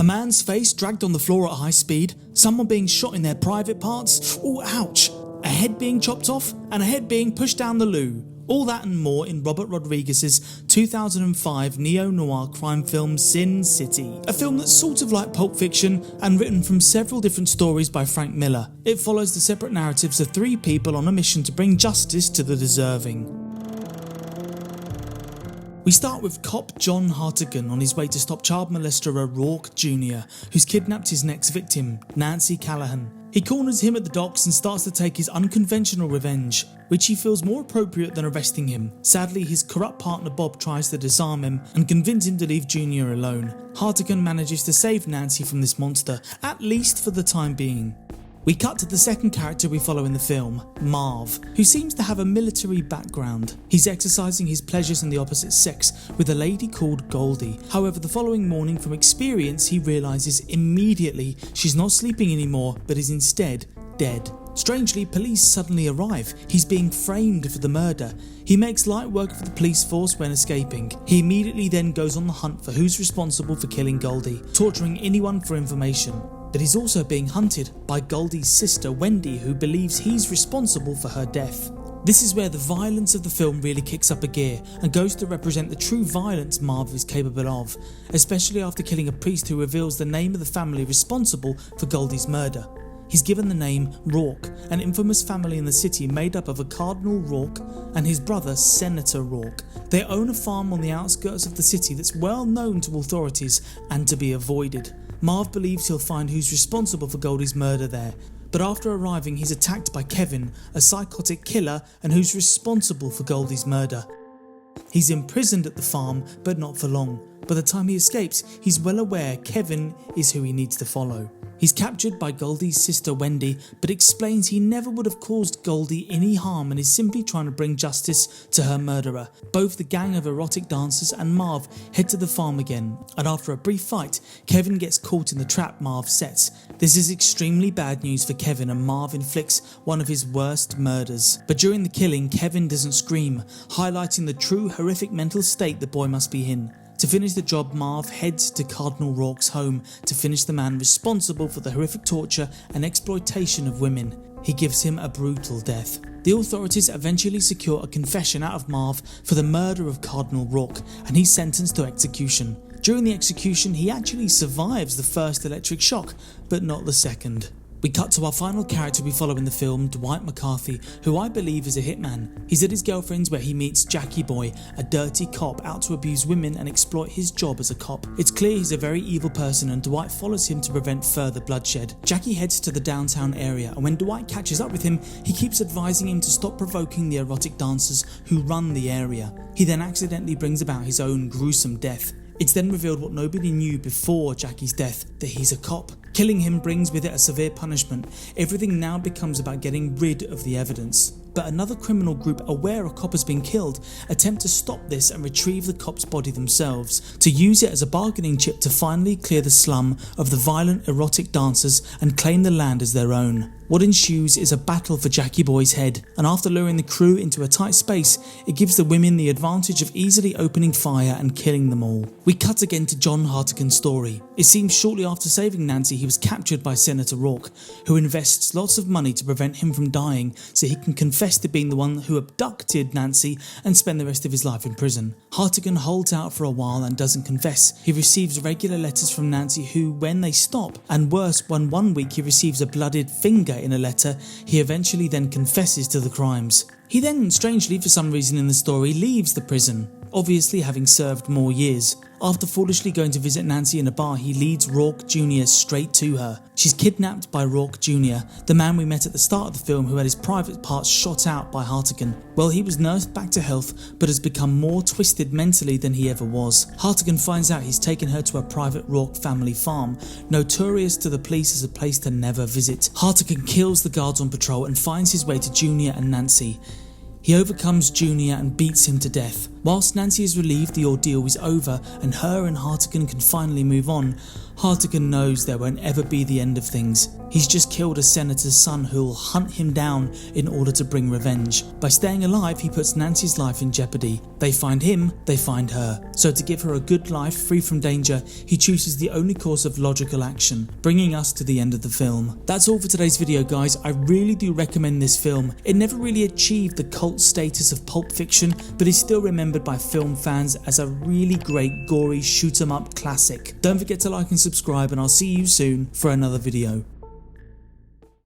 A man's face dragged on the floor at high speed, someone being shot in their private parts, ooh ouch, a head being chopped off, and a head being pushed down the loo. All that and more in Robert Rodriguez's 2005 neo-noir crime film Sin City. A film that's sort of like Pulp Fiction and written from several different stories by Frank Miller. It follows the separate narratives of three people on a mission to bring justice to the deserving. We start with cop John Hartigan on his way to stop child molester O'Rourke Jr., who's kidnapped his next victim, Nancy Callahan. He corners him at the docks and starts to take his unconventional revenge, which he feels more appropriate than arresting him. Sadly, his corrupt partner Bob tries to disarm him and convince him to leave Jr. alone. Hartigan manages to save Nancy from this monster, at least for the time being. We cut to the second character we follow in the film, Marv, who seems to have a military background. He's exercising his pleasures in the opposite sex with a lady called Goldie. However, the following morning from experience he realises immediately she's not sleeping anymore but is instead dead. Strangely, police suddenly arrive. He's being framed for the murder. He makes light work of the police force when escaping. He immediately then goes on the hunt for who's responsible for killing Goldie, torturing anyone for information. But he's also being hunted by Goldie's sister Wendy, who believes he's responsible for her death. This is where the violence of the film really kicks up a gear and goes to represent the true violence Marv is capable of, especially after killing a priest who reveals the name of the family responsible for Goldie's murder. He's given the name Rourke, an infamous family in the city made up of a Cardinal Rourke and his brother Senator Rourke. They own a farm on the outskirts of the city that's well known to authorities and to be avoided. Marv believes he'll find who's responsible for Goldie's murder there, but after arriving he's attacked by Kevin, a psychotic killer and who's responsible for Goldie's murder. He's imprisoned at the farm, but not for long. By the time he escapes, he's well aware Kevin is who he needs to follow. He's captured by Goldie's sister Wendy, but explains he never would have caused Goldie any harm and is simply trying to bring justice to her murderer. Both the gang of erotic dancers and Marv head to the farm again, and after a brief fight, Kevin gets caught in the trap Marv sets. This is extremely bad news for Kevin, and Marv inflicts one of his worst murders. But during the killing, Kevin doesn't scream, highlighting the true horrific mental state the boy must be in. To finish the job, Marv heads to Cardinal Rourke's home to finish the man responsible for the horrific torture and exploitation of women. He gives him a brutal death. The authorities eventually secure a confession out of Marv for the murder of Cardinal Rourke, and he's sentenced to execution. During the execution, he actually survives the first electric shock, but not the second. We cut to our final character we follow in the film, Dwight McCarthy, who I believe is a hitman. He's at his girlfriend's where he meets Jackie Boy, a dirty cop out to abuse women and exploit his job as a cop. It's clear he's a very evil person and Dwight follows him to prevent further bloodshed. Jackie heads to the downtown area, and when Dwight catches up with him, he keeps advising him to stop provoking the erotic dancers who run the area. He then accidentally brings about his own gruesome death. It's then revealed what nobody knew before Jackie's death, that he's a cop. Killing him brings with it a severe punishment. Everything now becomes about getting rid of the evidence. But another criminal group, aware a cop has been killed, attempt to stop this and retrieve the cop's body themselves, to use it as a bargaining chip to finally clear the slum of the violent erotic dancers and claim the land as their own. What ensues is a battle for Jackie Boy's head, and after luring the crew into a tight space, it gives the women the advantage of easily opening fire and killing them all. We cut again to John Hartigan's story. It seems shortly after saving Nancy he was captured by Senator Rourke, who invests lots of money to prevent him from dying so he can confess to being the one who abducted Nancy and spend the rest of his life in prison. Hartigan holds out for a while and doesn't confess. He receives regular letters from Nancy who, when they stop, and worse, when one week he receives a blooded finger in a letter, he eventually then confesses to the crimes. He then, strangely for some reason in the story, leaves the prison, obviously having served more years. After foolishly going to visit Nancy in a bar, he leads Rourke Jr. straight to her. She's kidnapped by Rourke Jr., the man we met at the start of the film who had his private parts shot out by Hartigan. Well, he was nursed back to health, but has become more twisted mentally than he ever was. Hartigan finds out he's taken her to a private Rourke family farm, notorious to the police as a place to never visit. Hartigan kills the guards on patrol and finds his way to Jr. and Nancy. He overcomes Jr. and beats him to death. Whilst Nancy is relieved the ordeal is over and her and Hartigan can finally move on, Hartigan knows there won't ever be the end of things. He's just killed a senator's son who will hunt him down in order to bring revenge. By staying alive, he puts Nancy's life in jeopardy. They find him, they find her. So to give her a good life free from danger, he chooses the only course of logical action, bringing us to the end of the film. That's all for today's video, guys. I really do recommend this film. It never really achieved the cult status of Pulp Fiction, but is still remembered by film fans as a really great gory shoot 'em up classic. Don't forget to like and subscribe, and I'll see you soon for another video.